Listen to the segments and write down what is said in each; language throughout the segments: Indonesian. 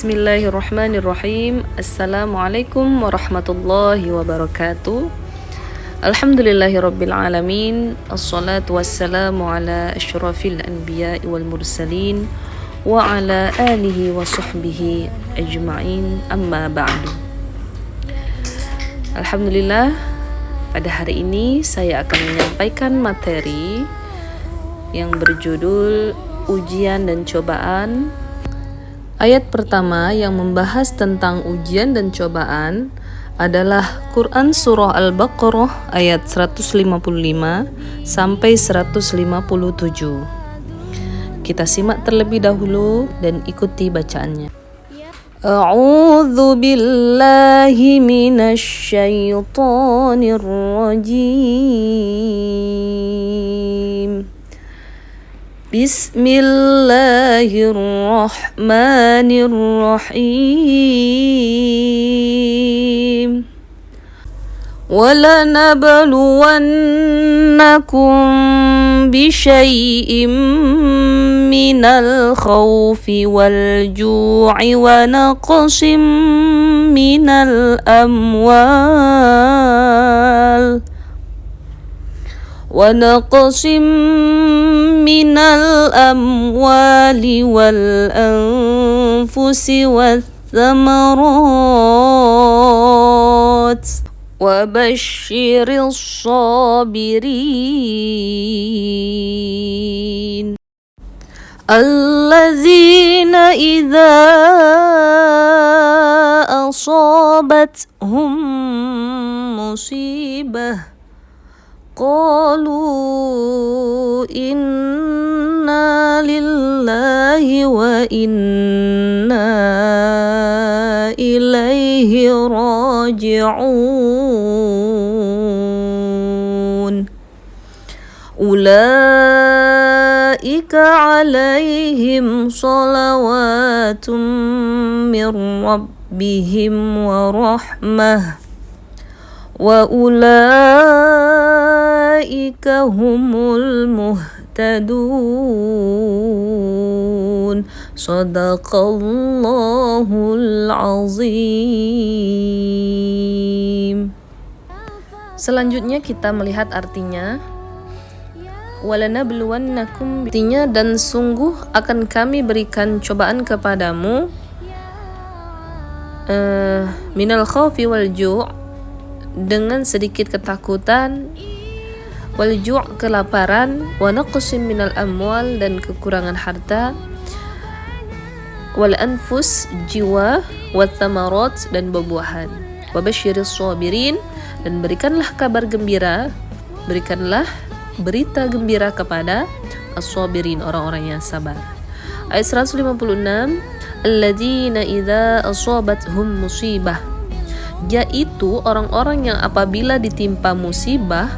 Bismillahirrahmanirrahim. Assalamualaikum warahmatullahi wabarakatuh. Alhamdulillahirabbil alamin. Assalatu wassalamu ala asyrafil anbiya'i wal mursalin wa ala alihi wa sahbihi ajma'in. Amma ba'du. Alhamdulillah, pada hari ini saya akan menyampaikan materi yang berjudul ujian dan cobaan. Ayat pertama yang membahas tentang ujian dan cobaan adalah Quran Surah Al-Baqarah ayat 155 sampai 157. Kita simak terlebih dahulu dan ikuti bacaannya. A'udzu billahi minasy syaithanir rajim. Bismillahirrahmanirrahim. وَلَنَبْلُوَنَّكُمْ بِشَيْءٍ مِّنَ الْخَوْفِ وَالْجُوعِ ونقص من الأموال والأنفس والثمرات وبشر الصابرين الذين إذا أصابتهم مصيبة قالوا إنا لله وإنا إليه راجعون أولئك عليهم صلوات من ربهم ورحمة وأولئك هم المهتدون صدق الله العظيم. Selanjutnya kita melihat artinya. Walanabluwannakum, artinya dan sungguh akan kami berikan cobaan kepadamu minal khawfi wal ju' dengan sedikit ketakutan, wal ju' kelaparan, wa naqsim minal amwal dan kekurangan harta, wal anfus jiwa, wat thamarat dan buah-buahan, wa basyiris sabirin dan berikanlah kabar gembira, berikanlah berita gembira kepada as-sabirin, orang-orang yang sabar. Ayat 156, alladzina idza asabathum musibah, yaitu orang-orang yang apabila ditimpa musibah,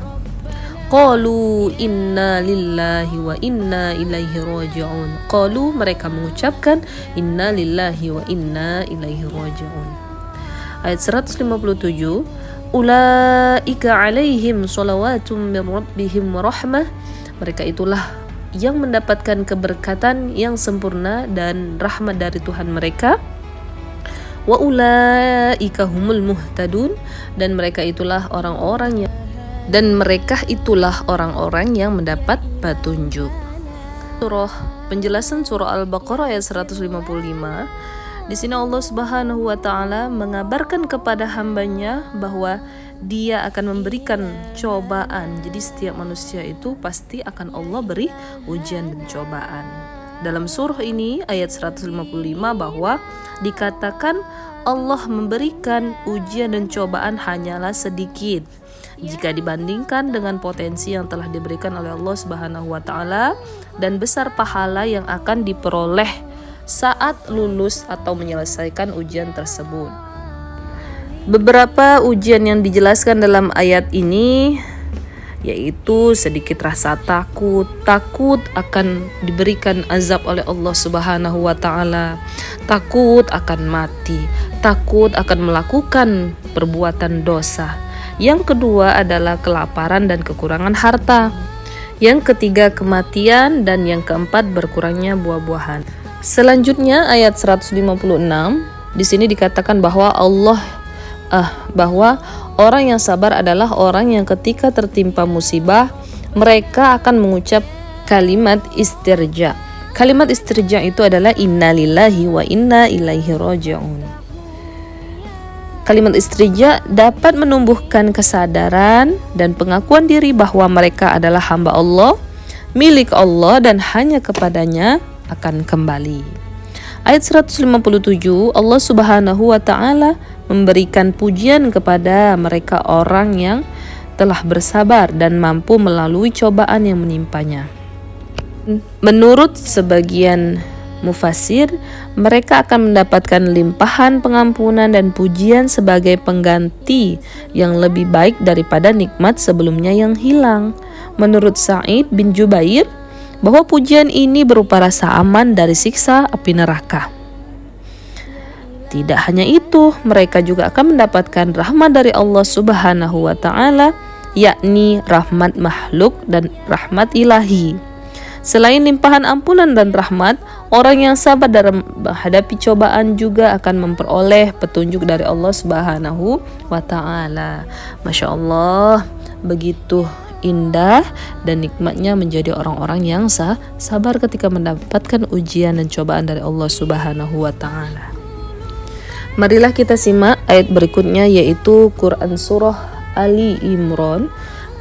qalu inna lillahi wa inna ilaihi raji'un. Qalu, mereka mengucapkan inna lillahi wa inna ilaihi raji'un. Ayat 157, ulaika alaihim shalawatun min rabbihim wa rahmah, mereka itulah yang mendapatkan keberkatan yang sempurna dan rahmat dari Tuhan mereka. Wa ulaika humul muhtadun, dan mereka itulah orang-orang yang mendapat petunjuk. Penjelasan surah Al-Baqarah ayat 155. Di sini Allah Subhanahu wa taala mengabarkan kepada hambanya bahwa Dia akan memberikan cobaan. Jadi setiap manusia itu pasti akan Allah beri ujian dan cobaan. Dalam surah ini ayat 155 bahwa dikatakan Allah memberikan ujian dan cobaan hanyalah sedikit jika dibandingkan dengan potensi yang telah diberikan oleh Allah Subhanahu wa taala dan besar pahala yang akan diperoleh saat lulus atau menyelesaikan ujian tersebut. Beberapa ujian yang dijelaskan dalam ayat ini yaitu sedikit rasa takut akan diberikan azab oleh Allah Subhanahu wa taala, takut akan mati, takut akan melakukan perbuatan dosa. Yang kedua adalah kelaparan dan kekurangan harta. Yang ketiga kematian, dan yang keempat berkurangnya buah-buahan. Selanjutnya ayat 156, di sini dikatakan bahwa bahwa orang yang sabar adalah orang yang ketika tertimpa musibah mereka akan mengucap kalimat istirja. Kalimat istirja itu adalah inna lillahi wa inna ilaihi raji'un. Kalimat istirja dapat menumbuhkan kesadaran dan pengakuan diri bahwa mereka adalah hamba Allah, milik Allah dan hanya kepadanya akan kembali. Ayat 157, Allah Subhanahu wa taala memberikan pujian kepada mereka orang yang telah bersabar dan mampu melalui cobaan yang menimpanya. Menurut sebagian mufassir, mereka akan mendapatkan limpahan pengampunan dan pujian sebagai pengganti yang lebih baik daripada nikmat sebelumnya yang hilang. Menurut Sa'id bin Jubair, bahwa pujian ini berupa rasa aman dari siksa api neraka. Tidak hanya itu, mereka juga akan mendapatkan rahmat dari Allah Subhanahu wa taala, yakni rahmat makhluk dan rahmat ilahi. Selain limpahan ampunan dan rahmat, orang yang sabar dalam menghadapi cobaan juga akan memperoleh petunjuk dari Allah Subhanahu wa taala. Masya Allah, begitu indah dan nikmatnya menjadi orang-orang yang sabar ketika mendapatkan ujian dan cobaan dari Allah Subhanahu wa taala. Marilah kita simak ayat berikutnya, yaitu Quran surah Ali Imran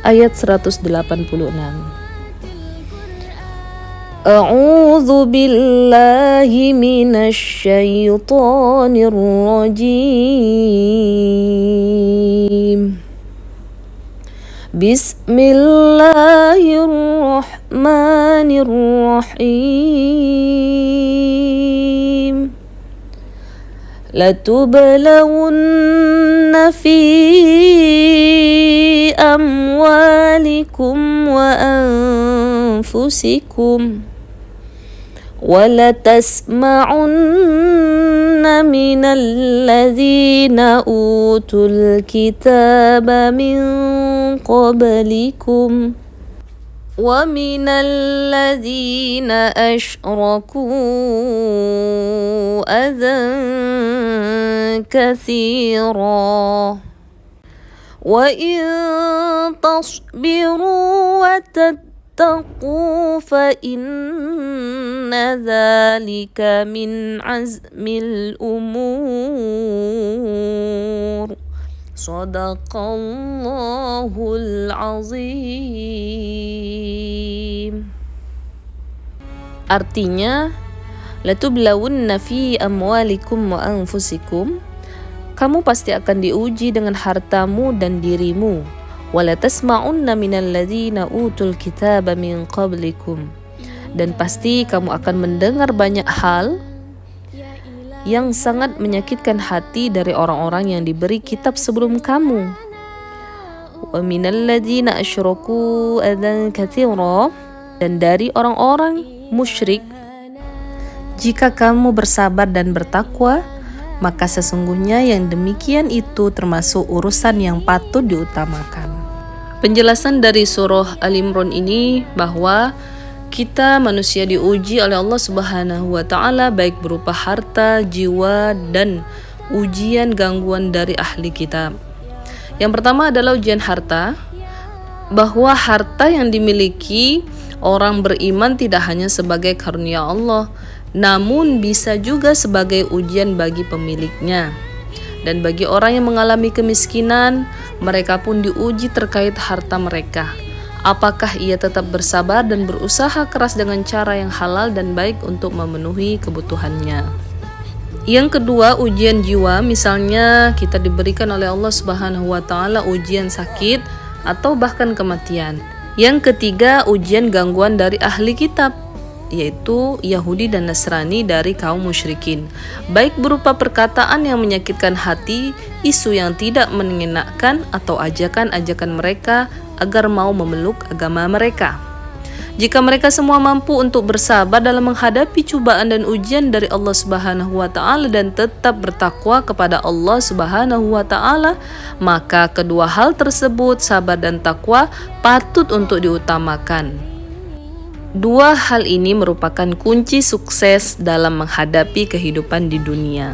ayat 186. A'udzu billahi minasy syaithanir rajim. Bismillahirrahmanirrahim. Latublawunna fi amwalikum wa anfusikum وَلَتَسْمَعُنَّ مِنَ الَّذِينَ أُوتُوا الْكِتَابَ مِنْ قَبْلِكُمْ وَمِنَ الَّذِينَ أَشْرَكُوا أَذًى كَثِيرًا وَإِنْ تَصْبِرُوا وَتَتَّقُوا فَإِنَّ ذَلِكَ مِنْ عَزْمِ الْأُمُورِ. Shadaqallahul azim. Artinya, latublawunna fi amwalikum wa anfusikum. Kamu pasti akan diuji dengan hartamu dan dirimu. Wala tasma'unna minal ladzina utul kitaba min qablikum. Dan pasti kamu akan mendengar banyak hal yang sangat menyakitkan hati dari orang-orang yang diberi kitab sebelum kamu. Wa minal ladzina asyraku adzan katsira. Dan dari orang-orang musyrik, jika kamu bersabar dan bertakwa, maka sesungguhnya yang demikian itu termasuk urusan yang patut diutamakan. Penjelasan dari surah Al-Imran ini bahwa kita manusia diuji oleh Allah Subhanahu wa taala baik berupa harta, jiwa, dan ujian gangguan dari ahli kitab. Yang pertama adalah ujian harta, bahwa harta yang dimiliki orang beriman tidak hanya sebagai karunia Allah, namun bisa juga sebagai ujian bagi pemiliknya. Dan bagi orang yang mengalami kemiskinan, mereka pun diuji terkait harta mereka. Apakah ia tetap bersabar dan berusaha keras dengan cara yang halal dan baik untuk memenuhi kebutuhannya. Yang kedua, ujian jiwa. Misalnya kita diberikan oleh Allah Subhanahu wa taala ujian sakit atau bahkan kematian. Yang ketiga, ujian gangguan dari ahli kitab, yaitu Yahudi dan Nasrani dari kaum musyrikin, baik berupa perkataan yang menyakitkan hati, isu yang tidak mengenakan, atau ajakan-ajakan mereka agar mau memeluk agama mereka. Jika mereka semua mampu untuk bersabar dalam menghadapi cobaan dan ujian dari Allah Subhanahu wa taala dan tetap bertakwa kepada Allah Subhanahu wa taala, maka kedua hal tersebut, sabar dan takwa, patut untuk diutamakan. Dua hal ini merupakan kunci sukses dalam menghadapi kehidupan di dunia.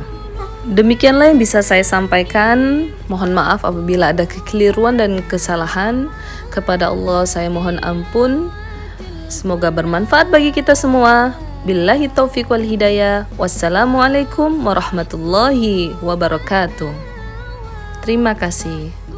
Demikianlah yang bisa saya sampaikan. Mohon maaf apabila ada kekeliruan dan kesalahan. Kepada Allah saya mohon ampun. Semoga bermanfaat bagi kita semua. Billahi taufiq wal hidayah. Wassalamualaikum warahmatullahi wabarakatuh. Terima kasih.